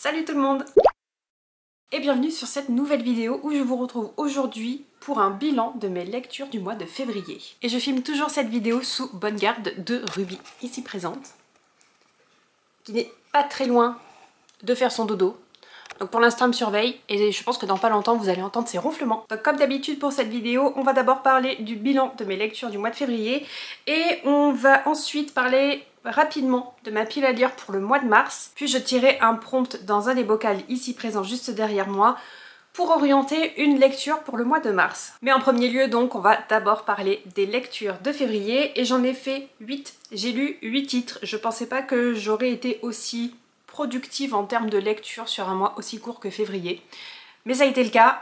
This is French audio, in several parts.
Salut tout le monde et bienvenue sur cette nouvelle vidéo où je vous retrouve aujourd'hui pour un bilan de mes lectures du mois de février. Et je filme toujours cette vidéo sous bonne garde de Ruby, ici présente, qui n'est pas très loin de faire son dodo. Donc pour l'instant elle me surveille et je pense que dans pas longtemps vous allez entendre ses ronflements. Donc comme d'habitude pour cette vidéo, on va d'abord parler du bilan de mes lectures du mois de février et on va ensuite parler rapidement de ma pile à lire pour le mois de mars. Puis je tirerai un prompt dans un des bocals ici présent juste derrière moi pour orienter une lecture pour le mois de mars. Mais en premier lieu donc on va d'abord parler des lectures de février et j'en ai fait 8. J'ai lu 8 titres, je pensais pas que j'aurais été aussi productive en termes de lecture sur un mois aussi court que février. Mais ça a été le cas.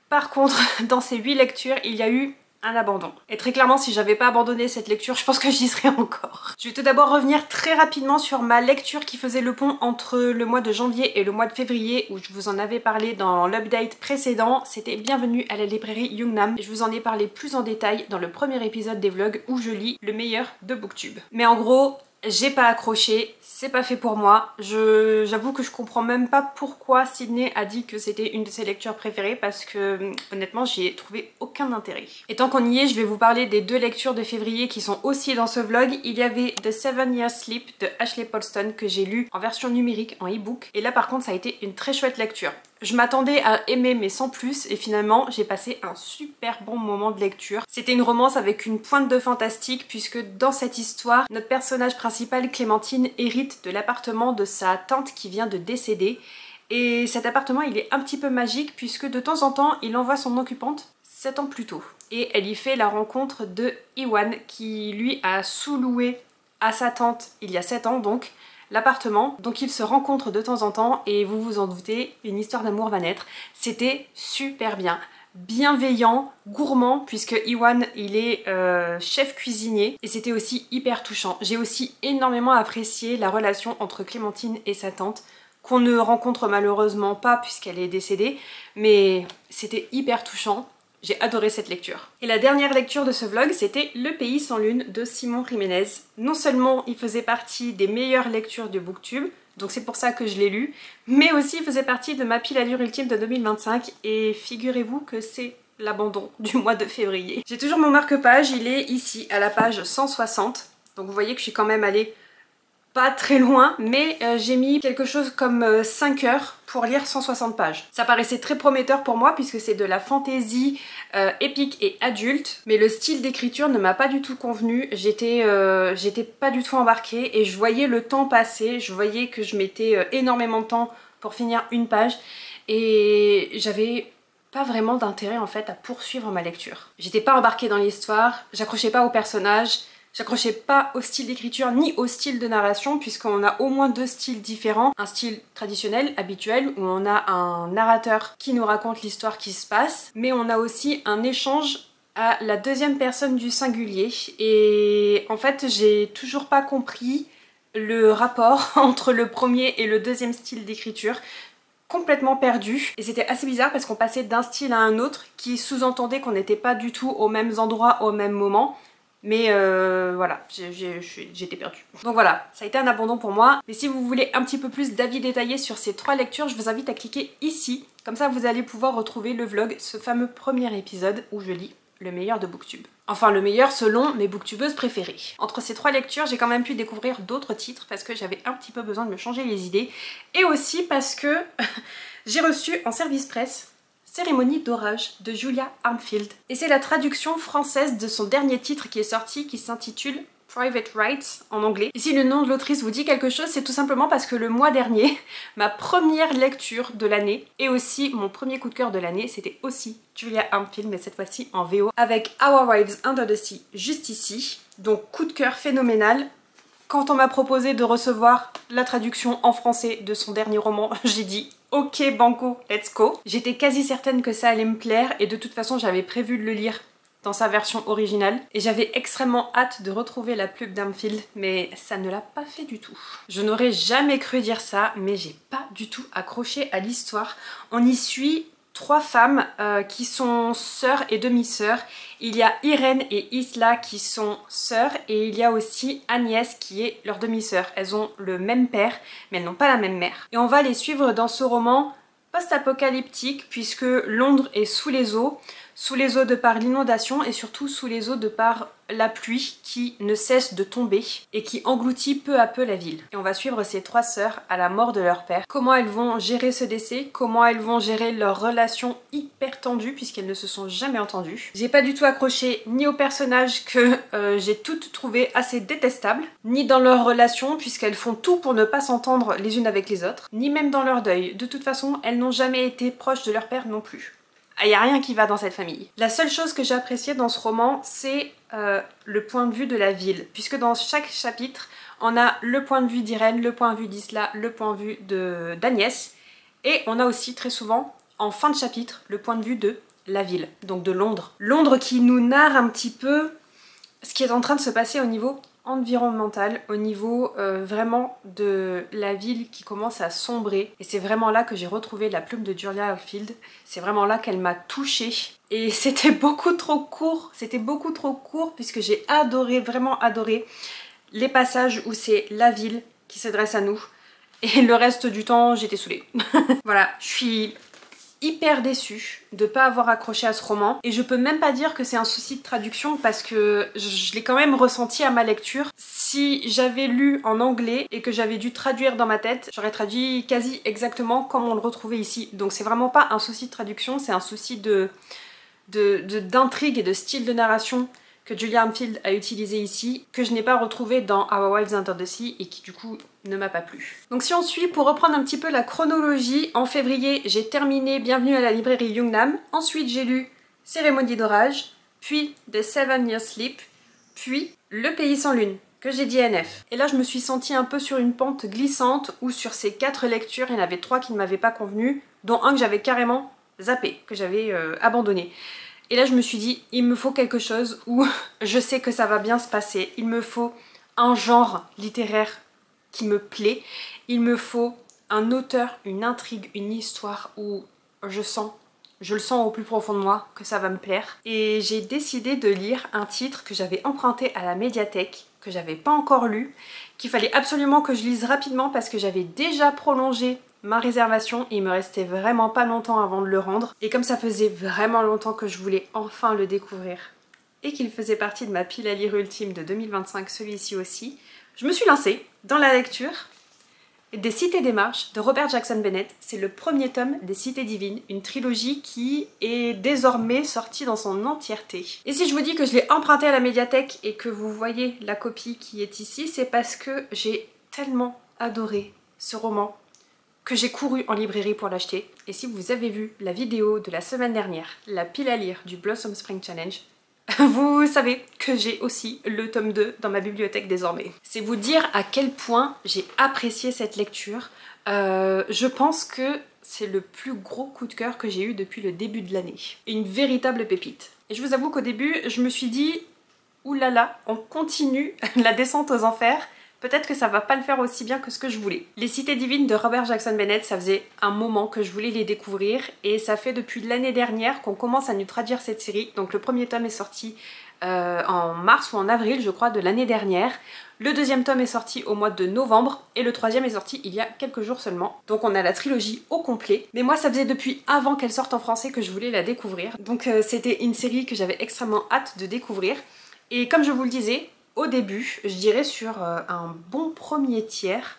Par contre, dans ces 8 lectures, il y a eu un abandon. Et très clairement, si j'avais pas abandonné cette lecture, je pense que j'y serais encore. Je vais tout d'abord revenir très rapidement sur ma lecture qui faisait le pont entre le mois de janvier et le mois de février, où je vous en avais parlé dans l'update précédent. C'était Bienvenue à la librairie Jungnam. Je vous en ai parlé plus en détail dans le premier épisode des vlogs où je lis le meilleur de Booktube. Mais en gros, j'ai pas accroché, c'est pas fait pour moi. J'avoue que je comprends même pas pourquoi Sydney a dit que c'était une de ses lectures préférées parce que honnêtement j'y ai trouvé aucun intérêt. Et tant qu'on y est, je vais vous parler des 2 lectures de février qui sont aussi dans ce vlog. Il y avait The 7 Years Sleep de Ashley Polston que j'ai lu en version numérique, en e-book. Et là par contre ça a été une très chouette lecture. Je m'attendais à aimer mais sans plus et finalement j'ai passé un super bon moment de lecture. C'était une romance avec une pointe de fantastique puisque dans cette histoire, notre personnage principal Clémentine hérite de l'appartement de sa tante qui vient de décéder. Et cet appartement il est un petit peu magique puisque de temps en temps il envoie son occupante 7 ans plus tôt. Et elle y fait la rencontre de Iwan qui lui a sous-loué à sa tante il y a 7 ans donc l'appartement, donc ils se rencontrent de temps en temps et vous vous en doutez, une histoire d'amour va naître. C'était super bien, bienveillant, gourmand puisque Iwan il est chef cuisinier et c'était aussi hyper touchant. J'ai aussi énormément apprécié la relation entre Clémentine et sa tante qu'on ne rencontre malheureusement pas puisqu'elle est décédée, mais c'était hyper touchant. J'ai adoré cette lecture. Et la dernière lecture de ce vlog, c'était Le Pays sans lune de Simon Jiménez. Non seulement il faisait partie des meilleures lectures de Booktube, donc c'est pour ça que je l'ai lu, mais aussi il faisait partie de ma pile à lire ultime de 2025 et figurez-vous que c'est l'abandon du mois de février. J'ai toujours mon marque-page, il est ici à la page 160, donc vous voyez que je suis quand même allée pas très loin, mais j'ai mis quelque chose comme 5 heures pour lire 160 pages. Ça paraissait très prometteur pour moi puisque c'est de la fantaisie épique et adulte, mais le style d'écriture ne m'a pas du tout convenu. J'étais pas du tout embarquée et je voyais le temps passer, je voyais que je mettais énormément de temps pour finir une page et j'avais pas vraiment d'intérêt en fait à poursuivre ma lecture. J'étais pas embarquée dans l'histoire, j'accrochais pas aux personnages, j'accrochais pas au style d'écriture ni au style de narration puisqu'on a au moins 2 styles différents. Un style traditionnel, habituel, où on a un narrateur qui nous raconte l'histoire qui se passe, mais on a aussi un échange à la 2e personne du singulier. Et en fait, j'ai toujours pas compris le rapport entre le premier et le 2e style d'écriture. Complètement perdu. Et c'était assez bizarre parce qu'on passait d'un style à un autre qui sous-entendait qu'on n'était pas du tout aux mêmes endroits au même moment. Mais voilà, j'étais perdue. Donc voilà, ça a été un abandon pour moi. Mais si vous voulez un petit peu plus d'avis détaillés sur ces 3 lectures, je vous invite à cliquer ici. Comme ça, vous allez pouvoir retrouver le vlog, ce fameux premier épisode où je lis le meilleur de Booktube. Enfin, le meilleur selon mes booktubeuses préférées. Entre ces 3 lectures, j'ai quand même pu découvrir d'autres titres parce que j'avais un petit peu besoin de me changer les idées. Et aussi parce que j'ai reçu en service presse Cérémonie d'orage de Julia Armfield. Et c'est la traduction française de son dernier titre qui est sorti, qui s'intitule Private Rights en anglais. Et si le nom de l'autrice vous dit quelque chose, c'est tout simplement parce que le mois dernier, ma première lecture de l'année et aussi mon premier coup de cœur de l'année, c'était aussi Julia Armfield, mais cette fois-ci en VO, avec Our Wives Under the Sea, juste ici. Donc coup de cœur phénoménal. Quand on m'a proposé de recevoir la traduction en français de son dernier roman, j'ai dit ok banco, let's go. J'étais quasi certaine que ça allait me plaire et de toute façon j'avais prévu de le lire dans sa version originale et j'avais extrêmement hâte de retrouver la plume d'Armfield, mais ça ne l'a pas fait du tout. Je n'aurais jamais cru dire ça, mais j'ai pas du tout accroché à l'histoire. On y suit trois femmes qui sont sœurs et demi-sœurs. Il y a Irène et Isla qui sont sœurs et il y a aussi Agnès qui est leur demi-sœur. Elles ont le même père mais elles n'ont pas la même mère. Et on va les suivre dans ce roman post-apocalyptique puisque Londres est sous les eaux de par l'inondation et surtout sous les eaux de par la pluie qui ne cesse de tomber et qui engloutit peu à peu la ville. Et on va suivre ces trois sœurs à la mort de leur père. Comment elles vont gérer ce décès, comment elles vont gérer leur relation hyper tendue puisqu'elles ne se sont jamais entendues. J'ai pas du tout accroché ni aux personnages que j'ai toutes trouvées assez détestables, ni dans leur relation puisqu'elles font tout pour ne pas s'entendre les unes avec les autres, ni même dans leur deuil. De toute façon, elles n'ont jamais été proches de leur père non plus. Il n'y a rien qui va dans cette famille. La seule chose que j'ai appréciée dans ce roman, c'est le point de vue de la ville. Puisque dans chaque chapitre, on a le point de vue d'Irène, le point de vue d'Isla, le point de vue d'Agnès. Et on a aussi très souvent, en fin de chapitre, le point de vue de la ville, donc de Londres. Londres qui nous narre un petit peu ce qui est en train de se passer au niveau environnemental, au niveau vraiment de la ville qui commence à sombrer. Et c'est vraiment là que j'ai retrouvé la plume de Julia Hatfield. C'est vraiment là qu'elle m'a touchée. Et c'était beaucoup trop court, puisque j'ai adoré, vraiment adoré les passages où c'est la ville qui s'adresse à nous. Et le reste du temps, j'étais saoulée. Voilà, je suis hyper déçue de pas avoir accroché à ce roman et je peux même pas dire que c'est un souci de traduction parce que je l'ai quand même ressenti à ma lecture. Si j'avais lu en anglais et que j'avais dû traduire dans ma tête, j'aurais traduit quasi exactement comme on le retrouvait ici. Donc c'est vraiment pas un souci de traduction, c'est un souci d'intrigue et de style de narration que Julia Hatfield a utilisé ici, que je n'ai pas retrouvé dans Our Wives Under the Sea et qui du coup ne m'a pas plu. Donc si on suit, pour reprendre un petit peu la chronologie, en février j'ai terminé Bienvenue à la librairie Jungnam, ensuite j'ai lu Cérémonie d'orage, puis The 7 Years Sleep, puis Le Pays sans lune, que j'ai dit NF. Et là je me suis sentie un peu sur une pente glissante où sur ces 4 lectures, il y en avait 3 qui ne m'avaient pas convenu, dont un que j'avais carrément zappé, que j'avais abandonné. Et là je me suis dit, il me faut quelque chose où je sais que ça va bien se passer. Il me faut un genre littéraire qui me plaît. Il me faut un auteur, une intrigue, une histoire où je le sens au plus profond de moi que ça va me plaire. Et j'ai décidé de lire un titre que j'avais emprunté à la médiathèque, que j'avais pas encore lu, qu'il fallait absolument que je lise rapidement parce que j'avais déjà prolongé ma réservation et il me restait vraiment pas longtemps avant de le rendre. Et comme ça faisait vraiment longtemps que je voulais enfin le découvrir et qu'il faisait partie de ma pile à lire ultime de 2025, celui-ci aussi, je me suis lancée dans la lecture des Cités des Marches de Robert Jackson Bennett. C'est le premier tome des Cités divines, une trilogie qui est désormais sortie dans son entièreté. Et si je vous dis que je l'ai emprunté à la médiathèque et que vous voyez la copie qui est ici, c'est parce que j'ai tellement adoré ce roman que j'ai couru en librairie pour l'acheter. Et si vous avez vu la vidéo de la semaine dernière, la pile à lire du Blossom Spring Challenge, vous savez que j'ai aussi le tome 2 dans ma bibliothèque désormais. C'est vous dire à quel point j'ai apprécié cette lecture. Je pense que c'est le plus gros coup de cœur que j'ai eu depuis le début de l'année. Une véritable pépite. Et je vous avoue qu'au début, je me suis dit, oulala, on continue la descente aux enfers. Peut-être que ça va pas le faire aussi bien que ce que je voulais. Les Cités divines de Robert Jackson Bennett, ça faisait un moment que je voulais les découvrir et ça fait depuis l'année dernière qu'on commence à nous traduire cette série. Donc le premier tome est sorti en mars ou en avril je crois de l'année dernière. Le deuxième tome est sorti au mois de novembre et le troisième est sorti il y a quelques jours seulement. Donc on a la trilogie au complet. Mais moi ça faisait depuis avant qu'elle sorte en français que je voulais la découvrir. Donc c'était une série que j'avais extrêmement hâte de découvrir. Et comme je vous le disais, au début, je dirais sur un bon premier tiers,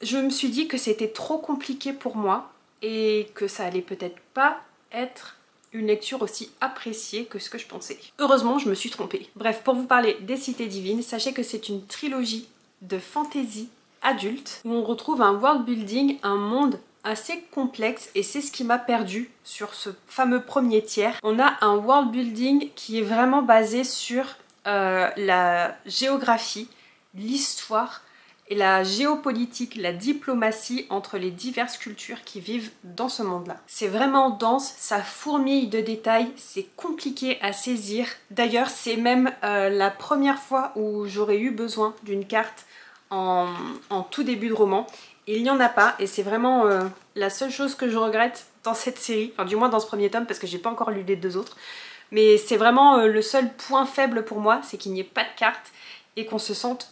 je me suis dit que c'était trop compliqué pour moi et que ça allait peut-être pas être une lecture aussi appréciée que ce que je pensais. Heureusement, je me suis trompée. Bref, pour vous parler des Cités divines, sachez que c'est une trilogie de fantasy adulte où on retrouve un world building, un monde assez complexe et c'est ce qui m'a perdu sur ce fameux premier tiers. On a un world building qui est vraiment basé sur la géographie, l'histoire et la géopolitique, la diplomatie entre les diverses cultures qui vivent dans ce monde-là. C'est vraiment dense, ça fourmille de détails, c'est compliqué à saisir. D'ailleurs, c'est même la première fois où j'aurais eu besoin d'une carte en tout début de roman. Il n'y en a pas et c'est vraiment la seule chose que je regrette dans cette série, enfin du moins dans ce premier tome parce que j'ai pas encore lu les deux autres. Mais c'est vraiment le seul point faible pour moi, c'est qu'il n'y ait pas de cartes et qu'on se sente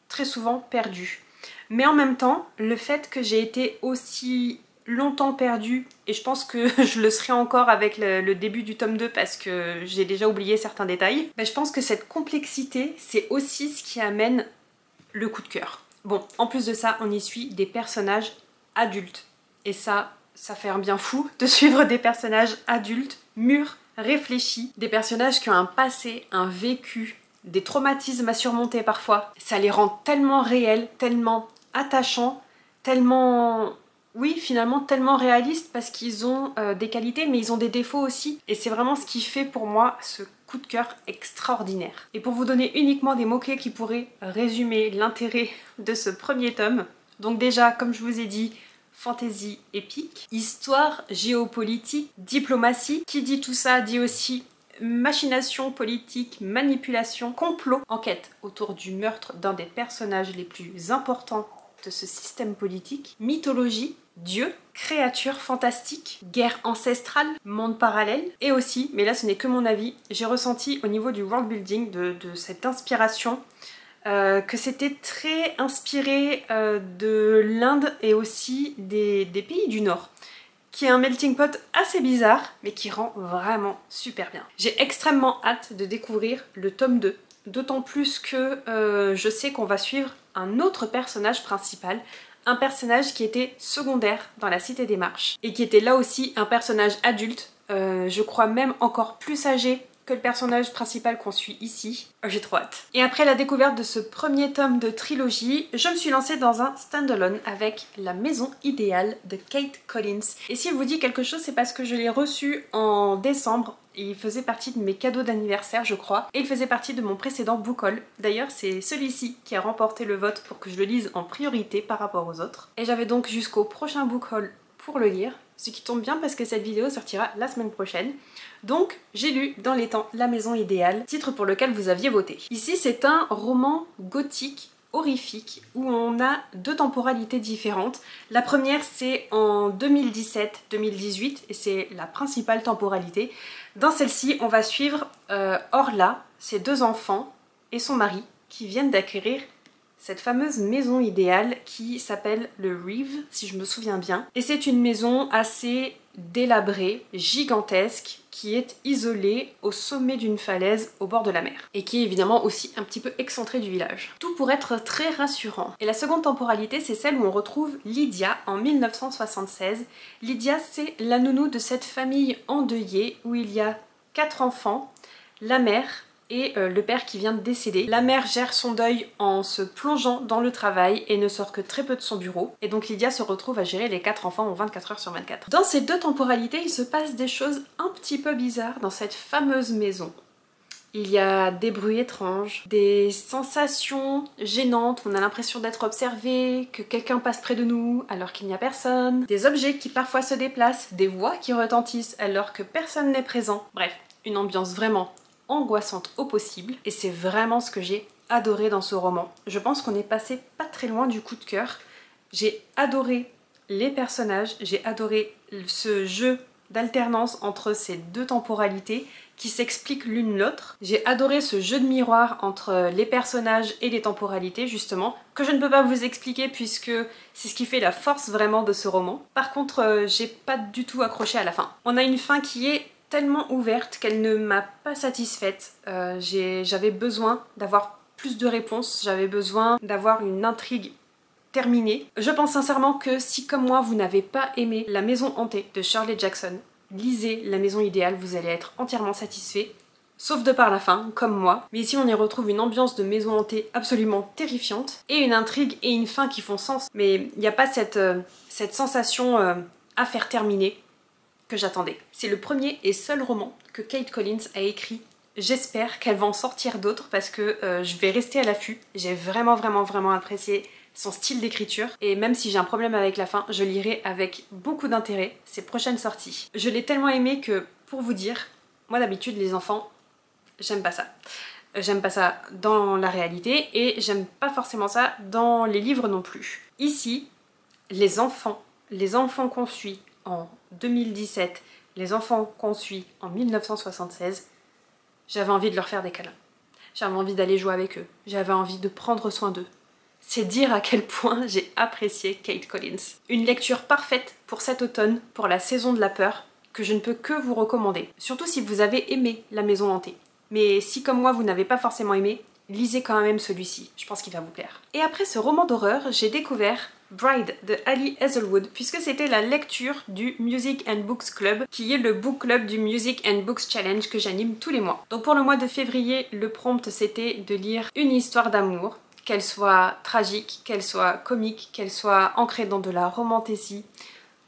très souvent perdu. Mais en même temps, le fait que j'ai été aussi longtemps perdue, et je pense que je le serai encore avec le début du tome 2 parce que j'ai déjà oublié certains détails, je pense que cette complexité, c'est aussi ce qui amène le coup de cœur. Bon, en plus de ça, on y suit des personnages adultes. Et ça fait un bien fou de suivre des personnages adultes, mûrs, réfléchis, des personnages qui ont un passé, un vécu, des traumatismes à surmonter parfois. Ça les rend tellement réels, tellement attachants, tellement... oui, finalement tellement réalistes parce qu'ils ont des qualités mais ils ont des défauts aussi. Et c'est vraiment ce qui fait pour moi ce coup de cœur extraordinaire. Et pour vous donner uniquement des mots-clés qui pourraient résumer l'intérêt de ce premier tome, donc déjà, comme je vous ai dit, fantasy épique, histoire, géopolitique, diplomatie. Qui dit tout ça dit aussi machination politique, manipulation, complot, enquête autour du meurtre d'un des personnages les plus importants de ce système politique, mythologie, dieu, créatures fantastiques, guerre ancestrale, monde parallèle, et aussi, mais là ce n'est que mon avis, j'ai ressenti au niveau du world building de cette inspiration que c'était très inspiré de l'Inde et aussi des pays du Nord, qui est un melting pot assez bizarre, mais qui rend vraiment super bien. J'ai extrêmement hâte de découvrir le tome 2, d'autant plus que je sais qu'on va suivre un autre personnage principal, un personnage qui était secondaire dans la Cité des Marches, et qui était là aussi un personnage adulte, je crois même encore plus âgé que le personnage principal qu'on suit ici. J'ai trop hâte. Et après la découverte de ce premier tome de trilogie, je me suis lancée dans un stand-alone avec La Maison Idéale de Kate Collins. Et s'il vous dit quelque chose, c'est parce que je l'ai reçu en décembre. Il faisait partie de mes cadeaux d'anniversaire, je crois, et il faisait partie de mon précédent book haul. D'ailleurs, c'est celui-ci qui a remporté le vote pour que je le lise en priorité par rapport aux autres. Et j'avais donc jusqu'au prochain book haul pour le lire, ce qui tombe bien parce que cette vidéo sortira la semaine prochaine. Donc j'ai lu dans les temps La Maison Idéale, titre pour lequel vous aviez voté. Ici c'est un roman gothique horrifique où on a deux temporalités différentes. La première c'est en 2017-2018 et c'est la principale temporalité. Dans celle-ci on va suivre Orla, ses deux enfants et son mari qui viennent d'acquérir cette fameuse maison idéale qui s'appelle le Reeve, si je me souviens bien. Et c'est une maison assez délabrée, gigantesque, qui est isolée au sommet d'une falaise au bord de la mer. Et qui est évidemment aussi un petit peu excentrée du village. Tout pour être très rassurant. Et la seconde temporalité, c'est celle où on retrouve Lydia en 1976. Lydia, c'est la nounou de cette famille endeuillée où il y a 4 enfants, la mère, et le père qui vient de décéder. La mère gère son deuil en se plongeant dans le travail et ne sort que très peu de son bureau. Et donc Lydia se retrouve à gérer les 4 enfants en 24 heures sur 24. Dans ces deux temporalités, il se passe des choses un petit peu bizarres dans cette fameuse maison. Il y a des bruits étranges, des sensations gênantes, on a l'impression d'être observé, que quelqu'un passe près de nous alors qu'il n'y a personne, des objets qui parfois se déplacent, des voix qui retentissent alors que personne n'est présent. Bref, une ambiance vraiment angoissante au possible, et c'est vraiment ce que j'ai adoré dans ce roman. Je pense qu'on est passé pas très loin du coup de cœur. J'ai adoré les personnages, j'ai adoré ce jeu d'alternance entre ces deux temporalités qui s'expliquent l'une l'autre. J'ai adoré ce jeu de miroir entre les personnages et les temporalités justement, que je ne peux pas vous expliquer puisque c'est ce qui fait la force vraiment de ce roman. Par contre, j'ai pas du tout accroché à la fin. On a une fin qui est tellement ouverte qu'elle ne m'a pas satisfaite. J'avais besoin d'avoir plus de réponses, j'avais besoin d'avoir une intrigue terminée. Je pense sincèrement que si comme moi vous n'avez pas aimé La Maison Hantée de Shirley Jackson, lisez La Maison Idéale, vous allez être entièrement satisfait. Sauf de par la fin, comme moi. Mais ici on y retrouve une ambiance de maison hantée absolument terrifiante et une intrigue et une fin qui font sens. Mais il n'y a pas cette sensation à faire terminer que j'attendais. C'est le premier et seul roman que Kate Collins a écrit. J'espère qu'elle va en sortir d'autres parce que je vais rester à l'affût. J'ai vraiment apprécié son style d'écriture et même si j'ai un problème avec la fin, je lirai avec beaucoup d'intérêt ses prochaines sorties. Je l'ai tellement aimé que, pour vous dire, moi d'habitude les enfants, j'aime pas ça. J'aime pas ça dans la réalité et j'aime pas forcément ça dans les livres non plus. Ici, les enfants qu'on suit, en 2017, les enfants qu'on suit en 1976, j'avais envie de leur faire des câlins. J'avais envie d'aller jouer avec eux. J'avais envie de prendre soin d'eux. C'est dire à quel point j'ai apprécié Kate Collins. Une lecture parfaite pour cet automne, pour la saison de la peur, que je ne peux que vous recommander. Surtout si vous avez aimé La Maison Hantée. Mais si comme moi vous n'avez pas forcément aimé, lisez quand même celui-ci, je pense qu'il va vous plaire. Et après ce roman d'horreur, j'ai découvert Bride de Ali Hazelwood, puisque c'était la lecture du Music and Books Club, qui est le book club du Music and Books Challenge que j'anime tous les mois. Donc pour le mois de février, le prompt c'était de lire une histoire d'amour, qu'elle soit tragique, qu'elle soit comique, qu'elle soit ancrée dans de la romantésie,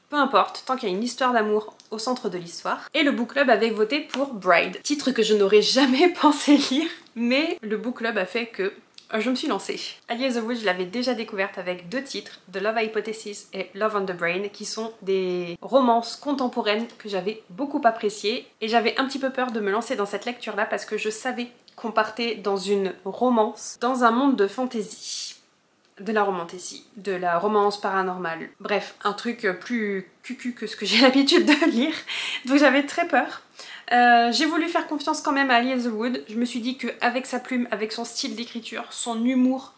peu importe, tant qu'il y a une histoire d'amour au centre de l'histoire. Et le book club avait voté pour Bride, titre que je n'aurais jamais pensé lire, mais le book club a fait que je me suis lancée. Ali Hazelwood, je l'avais déjà découverte avec 2 titres, The Love Hypothesis et Love on the Brain, qui sont des romances contemporaines que j'avais beaucoup appréciées. Et j'avais un petit peu peur de me lancer dans cette lecture-là parce que je savais qu'on partait dans une romance, dans un monde de fantasy. De la romantésie, de la romance paranormale. Bref, un truc plus cucu que ce que j'ai l'habitude de lire. Donc j'avais très peur. J'ai voulu faire confiance quand même à Ali Hazelwood. Je me suis dit qu'avec sa plume, avec son style d'écriture, son humour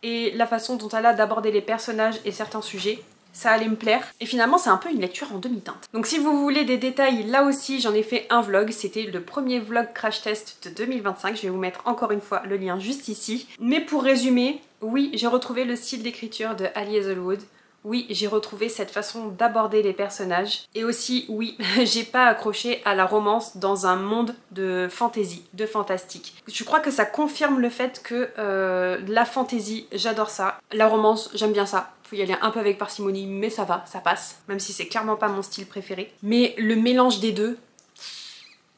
et la façon dont elle a d'aborder les personnages et certains sujets, ça allait me plaire. Et finalement, c'est un peu une lecture en demi-teinte. Donc si vous voulez des détails, là aussi, j'en ai fait un vlog. C'était le premier vlog crash test de 2025. Je vais vous mettre encore une fois le lien juste ici. Mais pour résumer, oui, j'ai retrouvé le style d'écriture de Ali Hazelwood. Oui, j'ai retrouvé cette façon d'aborder les personnages. Et aussi, oui, j'ai pas accroché à la romance dans un monde de fantasy, de fantastique. Je crois que ça confirme le fait que la fantasy, j'adore ça. La romance, j'aime bien ça. Faut y aller un peu avec parcimonie, mais ça va, ça passe. Même si c'est clairement pas mon style préféré. Mais le mélange des deux...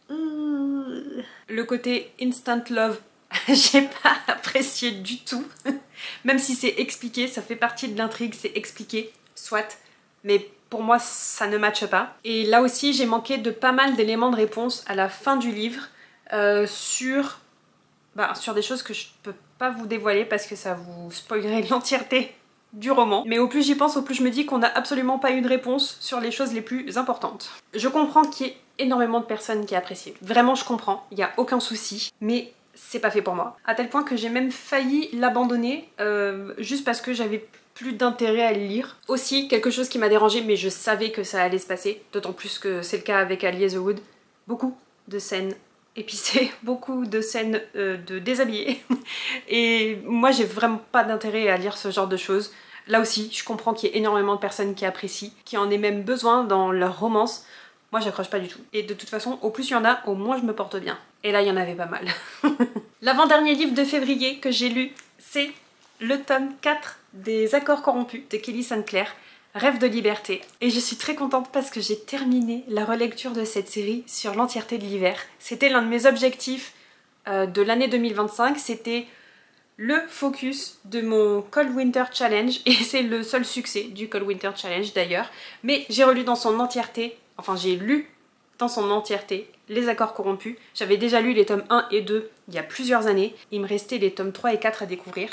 Le côté instant love, j'ai pas apprécié du tout. Même si c'est expliqué, ça fait partie de l'intrigue, c'est expliqué, soit. Mais pour moi, ça ne matche pas. Et là aussi, j'ai manqué de pas mal d'éléments de réponse à la fin du livre sur des choses que je peux pas vous dévoiler parce que ça vous spoilerait l'entièreté du roman. Mais au plus j'y pense, au plus je me dis qu'on n'a absolument pas eu de réponse sur les choses les plus importantes. Je comprends qu'il y ait énormément de personnes qui apprécient. Vraiment, je comprends, il n'y a aucun souci. Mais c'est pas fait pour moi. À tel point que j'ai même failli l'abandonner juste parce que j'avais plus d'intérêt à le lire. Aussi, quelque chose qui m'a dérangée, mais je savais que ça allait se passer, d'autant plus que c'est le cas avec Ali Hazelwood. Beaucoup de scènes épicées, beaucoup de scènes de déshabillés. Et moi, j'ai vraiment pas d'intérêt à lire ce genre de choses. Là aussi, je comprends qu'il y ait énormément de personnes qui apprécient, qui en aient même besoin dans leur romance. Moi, j'accroche pas du tout. Et de toute façon, au plus il y en a, au moins je me porte bien. Et là, il y en avait pas mal. L'avant-dernier livre de février que j'ai lu, c'est le tome 4 des Accords corrompus de Kelly Sinclair, Rêve de liberté. Et je suis très contente parce que j'ai terminé la relecture de cette série sur l'entièreté de l'hiver. C'était l'un de mes objectifs de l'année 2025, c'était le focus de mon Cold Winter Challenge, et c'est le seul succès du Cold Winter Challenge d'ailleurs. Mais j'ai relu dans son entièreté, enfin j'ai lu dans son entièreté les Accords corrompus. J'avais déjà lu les tomes 1 et 2 il y a plusieurs années, il me restait les tomes 3 et 4 à découvrir.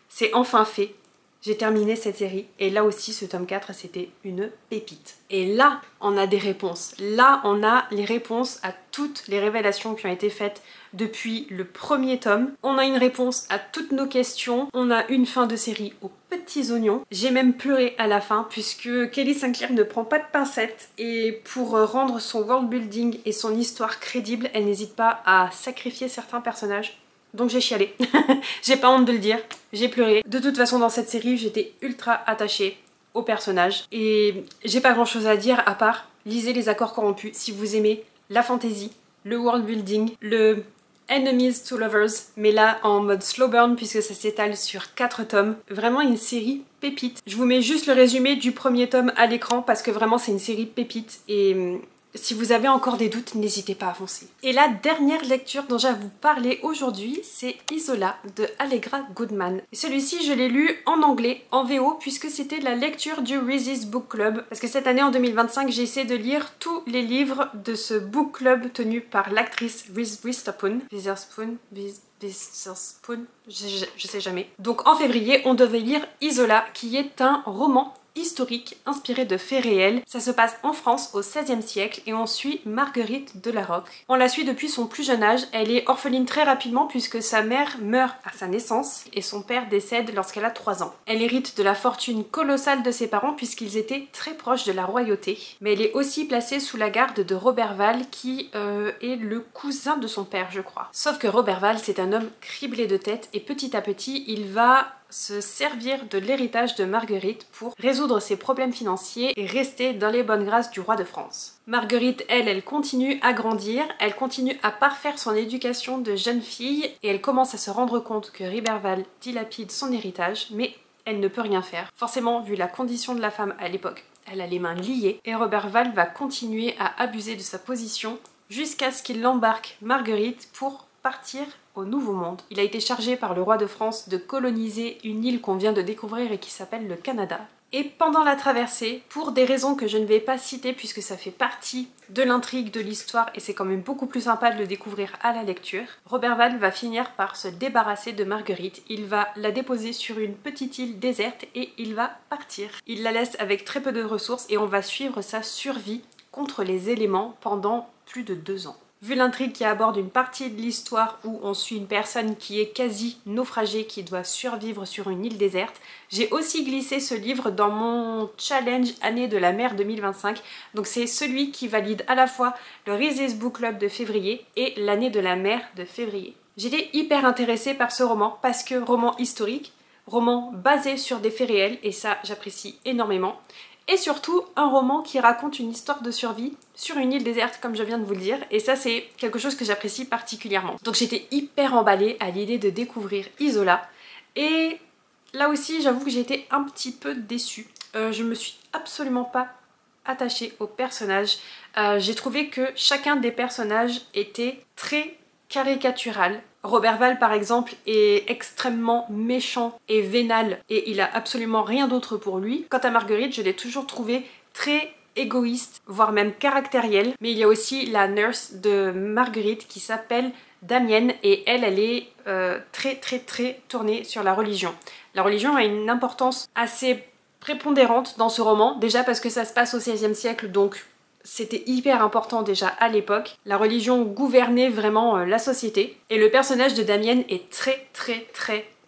C'est enfin fait, j'ai terminé cette série, et là aussi ce tome 4 c'était une pépite. Et là on a des réponses, là on a les réponses à toutes les révélations qui ont été faites depuis le premier tome. On a une réponse à toutes nos questions, on a une fin de série aux petits oignons. J'ai même pleuré à la fin puisque Kelly Sinclair ne prend pas de pincettes, et pour rendre son world building et son histoire crédible, elle n'hésite pas à sacrifier certains personnages. Donc j'ai chialé, j'ai pas honte de le dire, j'ai pleuré. De toute façon dans cette série j'étais ultra attachée aux personnages et j'ai pas grand chose à dire à part lisez les Accords corrompus si vous aimez la fantasy, le world building, le Enemies to Lovers, mais là en mode slow burn puisque ça s'étale sur 4 tomes. Vraiment une série pépite. Je vous mets juste le résumé du premier tome à l'écran parce que vraiment c'est une série pépite et si vous avez encore des doutes, n'hésitez pas à foncer. Et la dernière lecture dont j'ai à vous parler aujourd'hui, c'est Isola de Allegra Goodman. Celui-ci, je l'ai lu en anglais, en VO, puisque c'était la lecture du Reese's Book Club. Parce que cette année, en 2025, j'ai essayé de lire tous les livres de ce book club tenu par l'actrice Reese Witherspoon. Je sais jamais. Donc en février, on devait lire Isola, qui est un roman historique inspiré de faits réels. Ça se passe en France au XVIe siècle et on suit Marguerite de la Roque. On la suit depuis son plus jeune âge. Elle est orpheline très rapidement puisque sa mère meurt à sa naissance et son père décède lorsqu'elle a 3 ans. Elle hérite de la fortune colossale de ses parents puisqu'ils étaient très proches de la royauté. Mais elle est aussi placée sous la garde de Roberval qui est le cousin de son père, je crois. Sauf que Roberval, c'est un homme criblé de tête et petit à petit, il va se servir de l'héritage de Marguerite pour résoudre ses problèmes financiers et rester dans les bonnes grâces du roi de France. Marguerite, elle continue à grandir, elle continue à parfaire son éducation de jeune fille et elle commence à se rendre compte que Roberval dilapide son héritage, mais elle ne peut rien faire. Forcément, vu la condition de la femme à l'époque, elle a les mains liées et Roberval va continuer à abuser de sa position jusqu'à ce qu'il embarque Marguerite pour partir au Nouveau Monde. Il a été chargé par le roi de France de coloniser une île qu'on vient de découvrir et qui s'appelle le Canada. Et pendant la traversée, pour des raisons que je ne vais pas citer puisque ça fait partie de l'intrigue de l'histoire et c'est quand même beaucoup plus sympa de le découvrir à la lecture, Roberval va finir par se débarrasser de Marguerite. Il va la déposer sur une petite île déserte et il va partir. Il la laisse avec très peu de ressources et on va suivre sa survie contre les éléments pendant plus de 2 ans. Vu l'intrigue qui aborde une partie de l'histoire où on suit une personne qui est quasi naufragée, qui doit survivre sur une île déserte, j'ai aussi glissé ce livre dans mon challenge année de la mer 2025. Donc c'est celui qui valide à la fois le Reese's Book Club de février et l'année de la mer de février. J'étais hyper intéressée par ce roman parce que roman historique, roman basé sur des faits réels et ça j'apprécie énormément. Et surtout un roman qui raconte une histoire de survie sur une île déserte comme je viens de vous le dire et ça c'est quelque chose que j'apprécie particulièrement. Donc j'étais hyper emballée à l'idée de découvrir Isola et là aussi j'avoue que j'ai été un petit peu déçue. Je me suis absolument pas attachée aux personnages. J'ai trouvé que chacun des personnages était très caricatural. Roberval par exemple est extrêmement méchant et vénal et il a absolument rien d'autre pour lui. Quant à Marguerite, je l'ai toujours trouvée très égoïste, voire même caractérielle. Mais il y a aussi la nurse de Marguerite qui s'appelle Damienne et elle est très tournée sur la religion. La religion a une importance assez prépondérante dans ce roman, déjà parce que ça se passe au XVIe siècle donc c'était hyper important déjà à l'époque. La religion gouvernait vraiment la société. Et le personnage de Damienne est très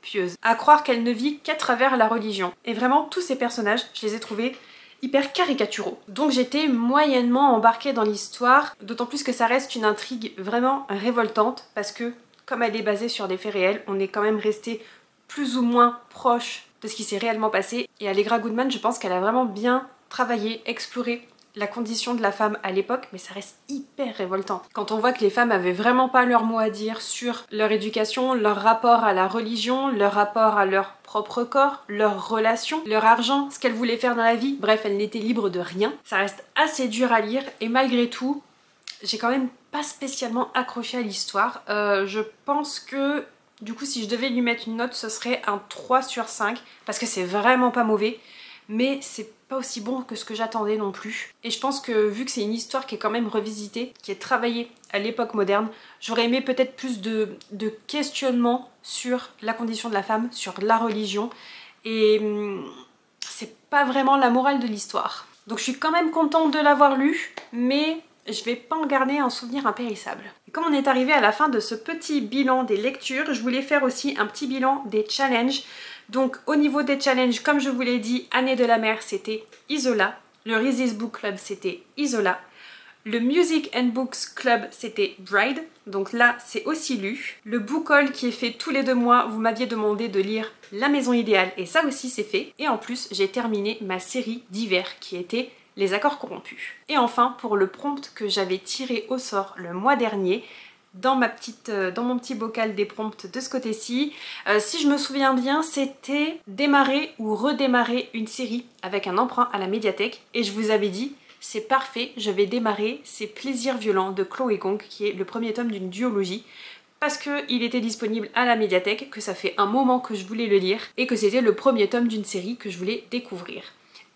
pieuse. À croire qu'elle ne vit qu'à travers la religion. Et vraiment, tous ces personnages, je les ai trouvés hyper caricaturaux. Donc j'étais moyennement embarquée dans l'histoire, d'autant plus que ça reste une intrigue vraiment révoltante, parce que, comme elle est basée sur des faits réels, on est quand même resté plus ou moins proche de ce qui s'est réellement passé. Et Allegra Goodman, je pense qu'elle a vraiment bien travaillé, exploré la condition de la femme à l'époque, mais ça reste hyper révoltant. Quand on voit que les femmes avaient vraiment pas leur mot à dire sur leur éducation, leur rapport à la religion, leur rapport à leur propre corps, leurs relations, leur argent, ce qu'elles voulaient faire dans la vie, bref, elles n'étaient libres de rien. Ça reste assez dur à lire et malgré tout, j'ai quand même pas spécialement accroché à l'histoire. Je pense que du coup si je devais lui mettre une note ce serait un 3 sur 5 parce que c'est vraiment pas mauvais. Mais c'est pas aussi bon que ce que j'attendais non plus. Et je pense que vu que c'est une histoire qui est quand même revisitée, qui est travaillée à l'époque moderne, j'aurais aimé peut-être plus de questionnements sur la condition de la femme, sur la religion. Et c'est pas vraiment la morale de l'histoire. Donc je suis quand même contente de l'avoir lu, mais je vais pas en garder un souvenir impérissable. Et comme on est arrivé à la fin de ce petit bilan des lectures, je voulais faire aussi un petit bilan des challenges. Donc au niveau des challenges, comme je vous l'ai dit, Année de la mer c'était Isola, le Reese's Book Club c'était Isola, le Music and Books Club c'était Bride, donc là c'est aussi lu. Le book haul qui est fait tous les 2 mois, vous m'aviez demandé de lire La Maison Idéale et ça aussi c'est fait. Et en plus j'ai terminé ma série d'hiver qui était Les Accords Corrompus. Et enfin pour le prompt que j'avais tiré au sort le mois dernier, dans mon petit bocal des prompts de ce côté-ci. Si je me souviens bien, c'était démarrer ou redémarrer une série avec un emprunt à la médiathèque. Et je vous avais dit, c'est parfait, je vais démarrer C'est Plaisirs violents de Chloé Gong, qui est le premier tome d'une duologie. Parce qu'il était disponible à la médiathèque, que ça fait un moment que je voulais le lire, et que c'était le premier tome d'une série que je voulais découvrir.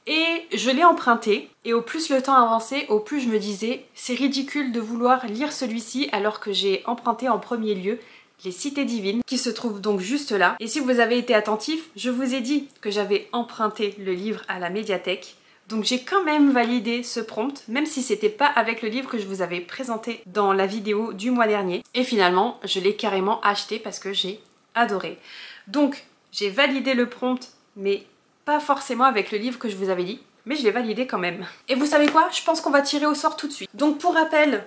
Et je l'ai emprunté, et au plus le temps avançait, au plus je me disais c'est ridicule de vouloir lire celui-ci alors que j'ai emprunté en premier lieu Les Cités Divines, qui se trouve donc juste là. Et si vous avez été attentif, je vous ai dit que j'avais emprunté le livre à la médiathèque. Donc j'ai quand même validé ce prompt, même si c'était pas avec le livre que je vous avais présenté dans la vidéo du mois dernier. Et finalement, je l'ai carrément acheté parce que j'ai adoré. Donc j'ai validé le prompt, mais pas forcément avec le livre que je vous avais dit, mais je l'ai validé quand même. Et vous savez quoi? Je pense qu'on va tirer au sort tout de suite. Donc pour rappel,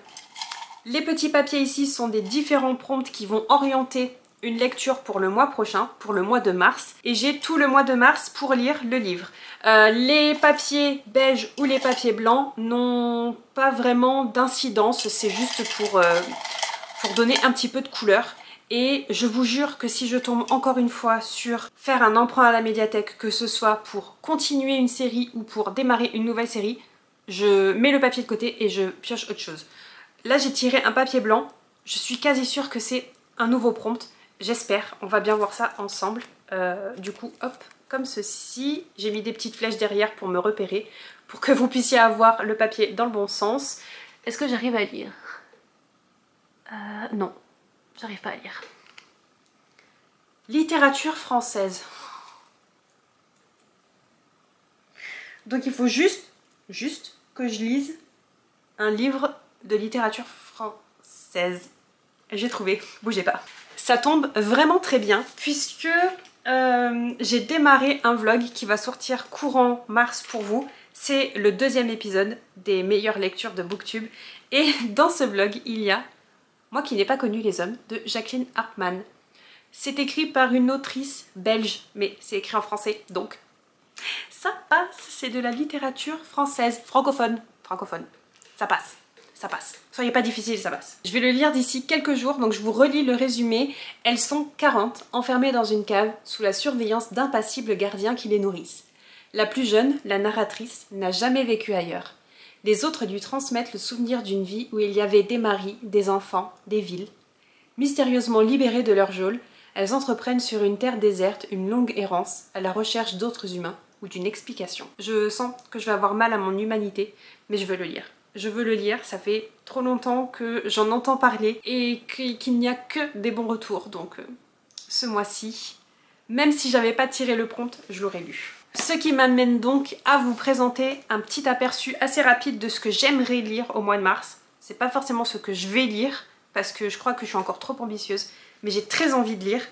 les petits papiers ici sont des différents prompts qui vont orienter une lecture pour le mois prochain, pour le mois de mars. Et j'ai tout le mois de mars pour lire le livre. Les papiers beige ou les papiers blancs n'ont pas vraiment d'incidence, c'est juste pour donner un petit peu de couleur. Et je vous jure que si je tombe encore une fois sur faire un emprunt à la médiathèque, que ce soit pour continuer une série ou pour démarrer une nouvelle série, je mets le papier de côté et je pioche autre chose. Là j'ai tiré un papier blanc, je suis quasi sûre que c'est un nouveau prompt. J'espère, on va bien voir ça ensemble. Du coup, hop, comme ceci. J'ai mis des petites flèches derrière pour me repérer, pour que vous puissiez avoir le papier dans le bon sens. Est-ce que j'arrive à lire? Non, j'arrive pas à lire. Littérature française. Donc il faut juste que je lise un livre de littérature française. J'ai trouvé, bougez pas. Ça tombe vraiment très bien puisque j'ai démarré un vlog qui va sortir courant mars pour vous. C'est le deuxième épisode des meilleures lectures de Booktube. Et dans ce vlog, il y a Moi qui n'ai pas connu les hommes de Jacqueline Hartmann. C'est écrit par une autrice belge, mais c'est écrit en français, donc ça passe. C'est de la littérature française, francophone. Ça passe. Ça passe. Soyez pas difficile, ça passe. Je vais le lire d'ici quelques jours, donc je vous relis le résumé. Elles sont 40, enfermées dans une cave, sous la surveillance d'impassibles gardiens qui les nourrissent. La plus jeune, la narratrice, n'a jamais vécu ailleurs. Les autres lui transmettent le souvenir d'une vie où il y avait des maris, des enfants, des villes. Mystérieusement libérées de leur geôle, elles entreprennent sur une terre déserte une longue errance à la recherche d'autres humains ou d'une explication. Je sens que je vais avoir mal à mon humanité, mais je veux le lire. Je veux le lire, ça fait trop longtemps que j'en entends parler et qu'il n'y a que des bons retours. Donc ce mois-ci, même si j'avais pas tiré le prompt, je l'aurais lu. Ce qui m'amène donc à vous présenter un petit aperçu assez rapide de ce que j'aimerais lire au mois de mars. C'est pas forcément ce que je vais lire, parce que je crois que je suis encore trop ambitieuse, mais j'ai très envie de lire.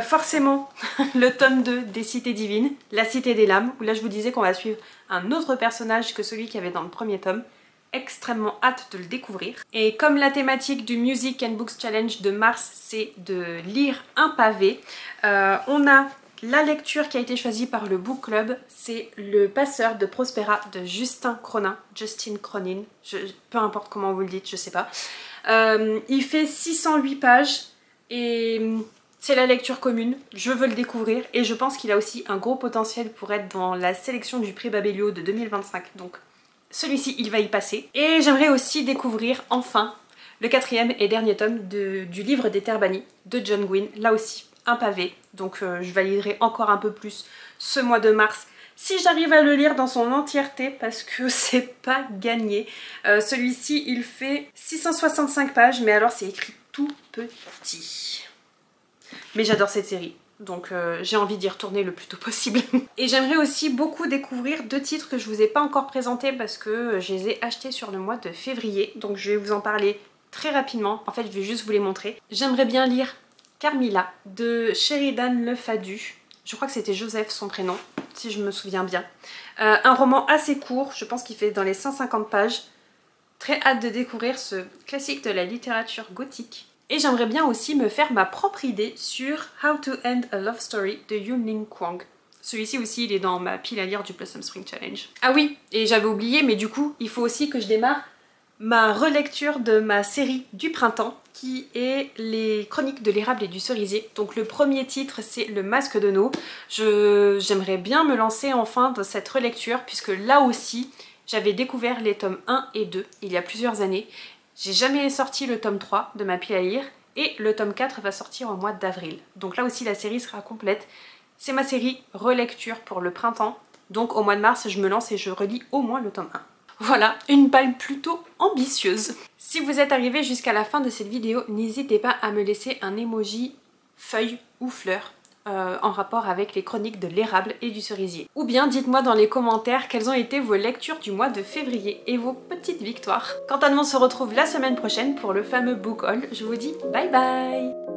Forcément, le tome 2 des Cités Divines, La Cité des Lames, où là je vous disais qu'on va suivre un autre personnage que celui qu'il y avait dans le premier tome. Extrêmement hâte de le découvrir. Et comme la thématique du Music and Books Challenge de mars, c'est de lire un pavé, on a la lecture qui a été choisie par le Book Club, c'est Le Passeur de Prospera de Justin Cronin, peu importe comment vous le dites, je sais pas. Il fait 608 pages et c'est la lecture commune, je veux le découvrir et je pense qu'il a aussi un gros potentiel pour être dans la sélection du prix Babelio de 2025, donc celui-ci il va y passer. Et j'aimerais aussi découvrir enfin le 4e et dernier tome du livre des Terres Bannies de John Gwynne, là aussi un pavé, donc je validerai encore un peu plus ce mois de mars si j'arrive à le lire dans son entièreté parce que c'est pas gagné. Celui-ci il fait 665 pages mais alors c'est écrit tout petit. Mais j'adore cette série. Donc j'ai envie d'y retourner le plus tôt possible. Et j'aimerais aussi beaucoup découvrir 2 titres que je vous ai pas encore présentés parce que je les ai achetés sur le mois de février. Donc je vais vous en parler très rapidement. En fait je vais juste vous les montrer. J'aimerais bien lire Carmilla de Sheridan Le Fadu. Je crois que c'était Joseph son prénom, si je me souviens bien. Un roman assez court, je pense qu'il fait dans les 150 pages. Très hâte de découvrir ce classique de la littérature gothique. Et j'aimerais bien aussi me faire ma propre idée sur How to End a Love Story de Yunling Kwang. Celui-ci aussi, il est dans ma pile à lire du Blossom Spring Challenge. Ah oui, et j'avais oublié, mais du coup, il faut aussi que je démarre ma relecture de ma série du printemps, qui est les chroniques de l'érable et du cerisier. Donc le premier titre, c'est Le Masque de No. J'aimerais bien me lancer enfin dans cette relecture, puisque là aussi, j'avais découvert les tomes 1 et 2 il y a plusieurs années. J'ai jamais sorti le tome 3 de ma pile à lire et le tome 4 va sortir au mois d'avril. Donc là aussi la série sera complète. C'est ma série relecture pour le printemps. Donc au mois de mars je me lance et je relis au moins le tome 1. Voilà, une palle plutôt ambitieuse. Si vous êtes arrivé jusqu'à la fin de cette vidéo, n'hésitez pas à me laisser un emoji feuille ou fleur en rapport avec les chroniques de l'érable et du cerisier. Ou bien dites-moi dans les commentaires quelles ont été vos lectures du mois de février et vos petites victoires. Quant à nous, on se retrouve la semaine prochaine pour le fameux book haul. Je vous dis bye bye!